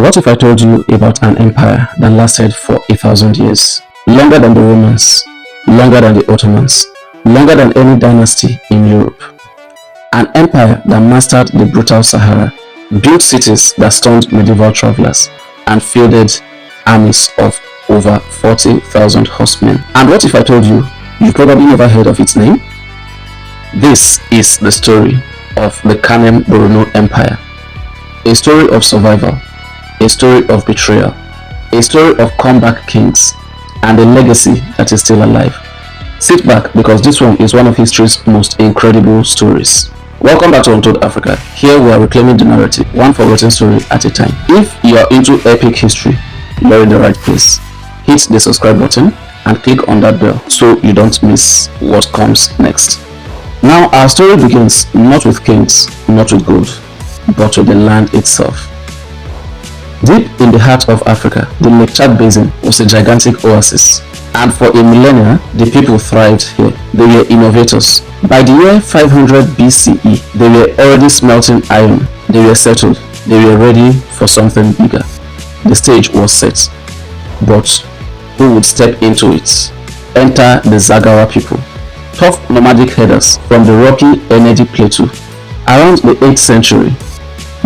What if I told you about an empire that lasted for 1,000 years? Longer than the Romans, longer than the Ottomans, longer than any dynasty in Europe. An empire that mastered the brutal Sahara, built cities that stunned medieval travelers, and fielded armies of over 40,000 horsemen. And what if I told you, you've probably never heard of its name? This is the story of the Kanem-Bornu Empire. A story of survival, a story of betrayal, a story of comeback kings, and a legacy that is still alive. Sit back, because this one is one of history's most incredible stories. Welcome back to Untold Africa. Here we are reclaiming the narrative, one forgotten story at a time. If you are into epic history, you're in the right place. Hit the subscribe button and click on that bell so you don't miss what comes next. Now our story begins not with kings, not with gold, but with the land itself. Deep in the heart of Africa, the Lake Chad Basin was a gigantic oasis, and for a millennia, the people thrived here. They were innovators. By the year 500 BCE, they were already smelting iron. They were settled. They were ready for something bigger. The stage was set. But who would step into it? Enter the Zagara people. Tough nomadic herders from the rocky Enedi Plateau. Around the 8th century,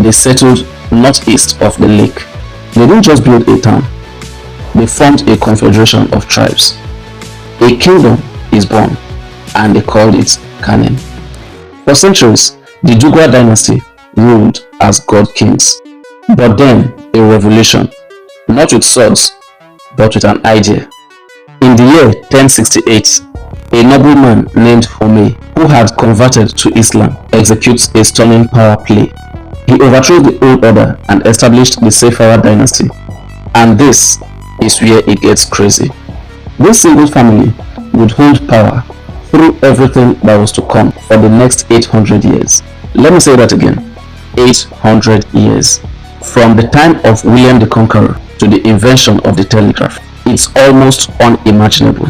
they settled northeast of the lake. They didn't just build a town, they formed a confederation of tribes. A kingdom is born, and they called it Kanem. For centuries, the Dugwa dynasty ruled as god kings. But then, a revolution, not with swords, but with an idea. In the year 1068, a nobleman named Homei, who had converted to Islam, executes a stunning power play. He overthrew the old order and established the Sayfawa dynasty. And this is where it gets crazy. This single family would hold power through everything that was to come for the next 800 years. Let me say that again. 800 years. From the time of William the Conqueror to the invention of the telegraph. It's almost unimaginable.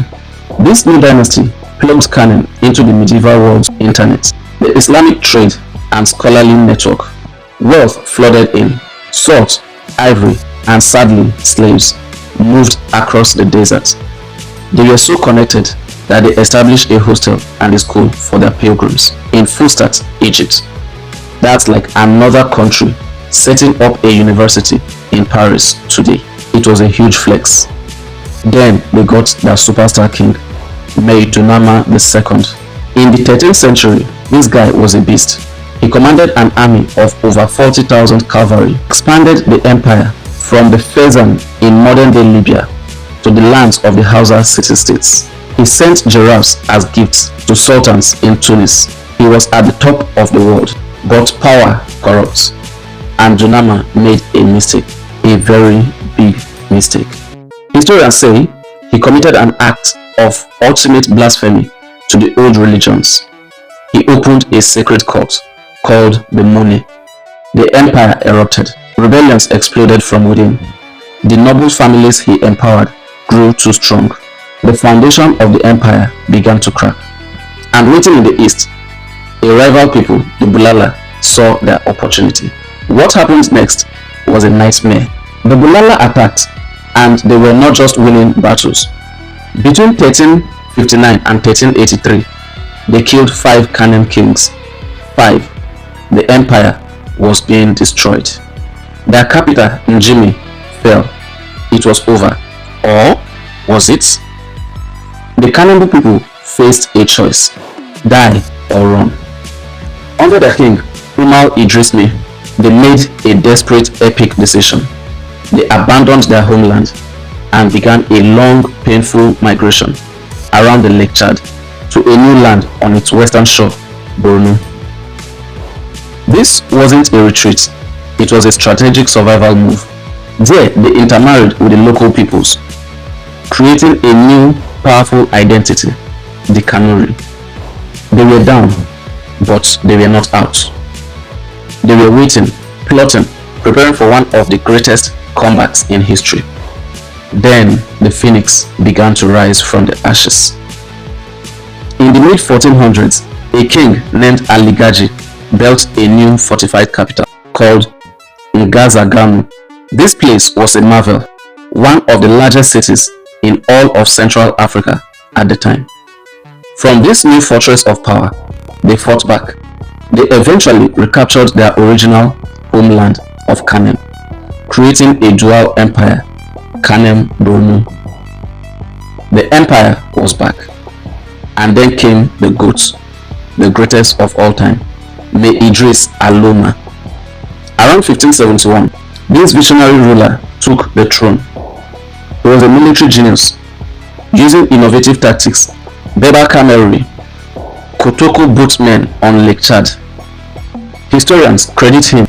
This new dynasty plugged Kanem into the medieval world's internet, the Islamic trade and scholarly network. Wealth flooded in. Salt, ivory, and sadly, slaves moved across the desert. They were so connected that they established a hostel and a school for their pilgrims in Fustat, Egypt. That's like another country setting up a university in Paris today. It was a huge flex. Then they got their superstar king, Mai Idris Alooma II. In the 13th century, this guy was a beast. He commanded an army of over 40,000 cavalry, expanded the empire from the Fezzan in modern-day Libya to the lands of the Hausa city-states. He sent giraffes as gifts to sultans in Tunis. He was at the top of the world, but power corrupts. And Alooma made a mistake, a very big mistake. Historians say he committed an act of ultimate blasphemy to the old religions. He opened a sacred cult called the Mone. The empire erupted. Rebellions exploded from within. The noble families he empowered grew too strong. The foundation of the empire began to crack. And waiting in the east, a rival people, the Bulala, saw their opportunity. What happened next was a nightmare. The Bulala attacked, and they were not just winning battles. Between 1359 and 1383, they killed 5 Kanem kings. 5. The empire was being destroyed. Their capital, Njimi, fell. It was over. Or was it? The Kanem people faced a choice: die or run. Under the king, Mai Idris Alooma, they made a desperate, epic decision. They abandoned their homeland and began a long, painful migration around the Lake Chad to a new land on its western shore, Bornu. This wasn't a retreat, it was a strategic survival move. There, they intermarried with the local peoples, creating a new, powerful identity, the Kanuri. They were down, but they were not out. They were waiting, plotting, preparing for one of the greatest comebacks in history. Then, the phoenix began to rise from the ashes. In the mid-1400s, a king named Aligaji built a new fortified capital called Ngazagamu. This place was a marvel, one of the largest cities in all of Central Africa at the time. From this new fortress of power, they fought back. They eventually recaptured their original homeland of Kanem, creating a dual empire, Kanem-Bornu. The empire was back. And then came the GOAT, the greatest of all time, Mai Idris Alooma. Around 1571, this visionary ruler took the throne. He was a military genius, using innovative tactics, Berber cavalry, Kotoko boatmen on Lake Chad. Historians credit him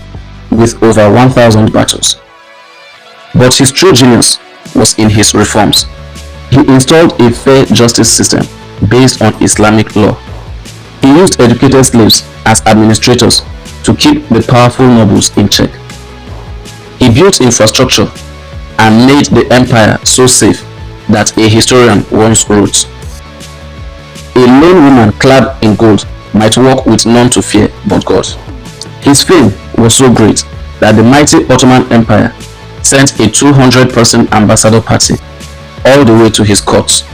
with over 1,000 battles. But his true genius was in his reforms. He installed a fair justice system based on Islamic law. He used educated slaves as administrators to keep the powerful nobles in check. He built infrastructure and made the empire so safe that a historian once wrote, "A lone woman clad in gold might walk with none to fear but God." His fame was so great that the mighty Ottoman Empire sent a 200-person ambassador party all the way to his court.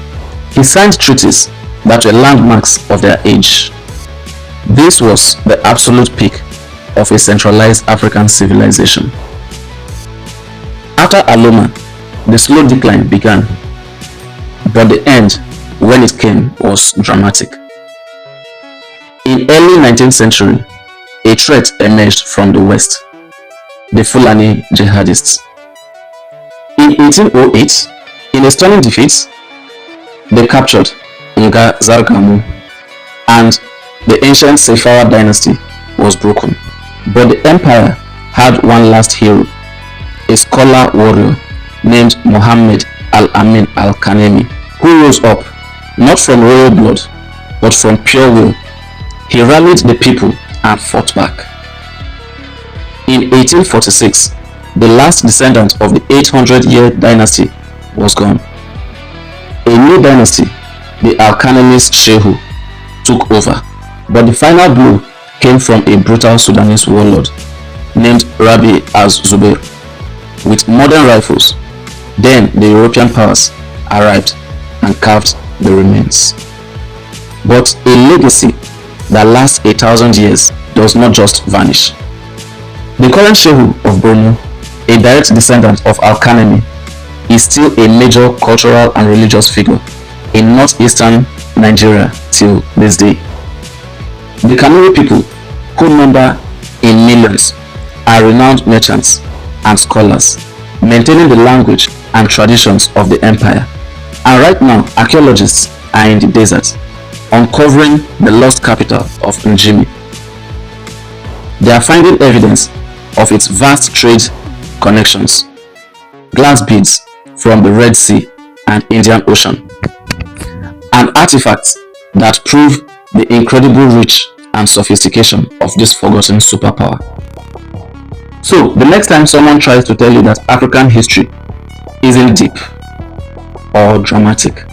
He signed treaties that were landmarks of their age. This was the absolute peak of a centralized African civilization. After Alooma, the slow decline began, but the end, when it came, was dramatic. In early 19th century, a threat emerged from the west, the Fulani jihadists. In 1808, in a stunning defeat, they captured Nga and the ancient Sayfawa dynasty was broken. But the empire had one last hero, a scholar warrior named Muhammad Al-Amin Al-Kanemi, who rose up not from royal blood but from pure will. He rallied the people and fought back. In 1846, the last descendant of the 800-year dynasty was gone. A new dynasty, the Al-Kanemi's Shehu, took over, but the final blow came from a brutal Sudanese warlord named Rabi Az-Zubair. With modern rifles, then the European powers arrived and carved the remains. But a legacy that lasts 1,000 years does not just vanish. The current Shehu of Bornu, a direct descendant of Al-Kanemi, is still a major cultural and religious figure in northeastern Nigeria till this day. The Kanuri people, who number in millions, are renowned merchants and scholars, maintaining the language and traditions of the empire. And right now, archaeologists are in the desert, uncovering the lost capital of Njimi. They are finding evidence of its vast trade connections, glass beads from the Red Sea and Indian Ocean, and artifacts that prove the incredible reach and sophistication of this forgotten superpower. So, the next time someone tries to tell you that African history isn't deep or dramatic,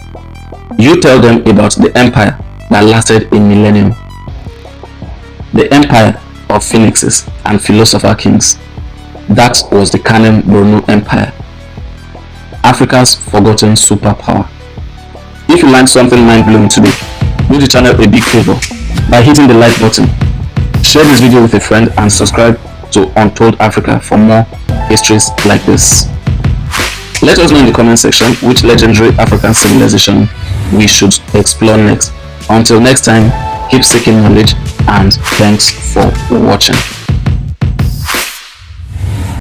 you tell them about the empire that lasted a millennium. The empire of phoenixes and philosopher kings. That was the Kanem-Bornu Empire, Africa's forgotten superpower. If you learned something mind-blowing today, do the channel a big favor by hitting the like button. Share this video with a friend and subscribe to Untold Africa for more histories like this. Let us know in the comment section which legendary African civilization we should explore next. Until next time, keep seeking knowledge and thanks for watching.